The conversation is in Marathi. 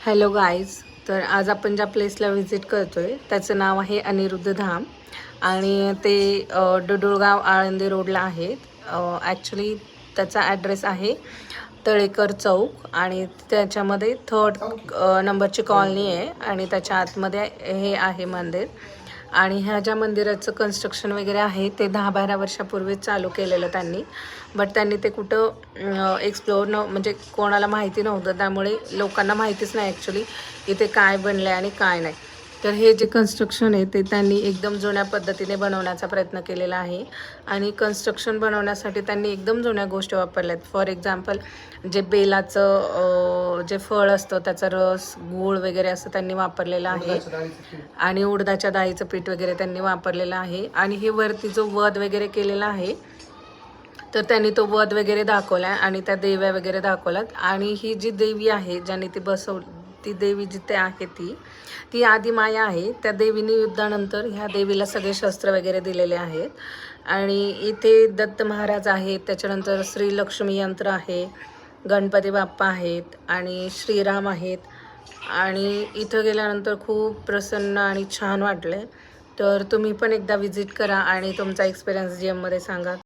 Hello guys. तर आज आपण ज्या प्लेसला व्हिजिट करतो आहे त्याचं नाव आहे अनिरुद्ध धाम आणि ते डुडुळगाव आळंदी रोडला आहे. ॲक्च्युली त्याचा ॲड्रेस आहे तळेकर चौक आणि त्याच्यामध्ये थर्ड नंबरची कॉलनी आहे आणि त्याच्या आतमध्ये हे आहे मंदिर. आणि ह्या ज्या मंदिराचं कन्स्ट्रक्शन वगैरे आहे ते 10-12 वर्षापूर्वीच चालू केलेलं त्यांनी. बट त्यांनी ते कुठं एक्सप्लोअर म्हणजे कोणाला माहिती नव्हतं, त्यामुळे लोकांना माहितीच नाही ॲक्च्युली इथे काय बनलं आहे आणि काय नाही. तर हे जे कन्स्ट्रक्शन आहे ते त्यांनी एकदम जुन्या पद्धतीने बनवण्याचा प्रयत्न केलेला आहे आणि कन्स्ट्रक्शन बनवण्यासाठी त्यांनी एकदम जुन्या गोष्टी वापरल्या आहेत. फॉर एक्झाम्पल जे बेलाचं जे फळ असतं त्याचा रस, गूळ वगैरे असं त्यांनी वापरलेलं आहे आणि उडदाच्या डाळीचं पीठ वगैरे त्यांनी वापरलेलं आहे. आणि हे वरती जो वध वगैरे केलेला आहे तर त्यांनी तो वध वगैरे दाखवला आहे आणि त्या देव्या वगैरे दाखवल्यात. आणि ही जी देवी आहे ज्याने ती ती देवी जिथे आहे ती आदिमाया आहे. त्या देवीने युद्धानंतर ह्या देवीला सगळे शस्त्र वगैरे दिलेले आहेत. आणि इथे दत्त महाराज आहेत, त्याच्यानंतर श्री लक्ष्मी यंत्र आहे, गणपती बाप्पा आहेत आणि श्रीराम आहेत. आणि इथं गेल्यानंतर खूप प्रसन्न आणि छान वाटलं. तर तुम्ही पण एकदा विजिट करा आणि तुमचा एक्सपिरियन्स GMमध्ये सांगा.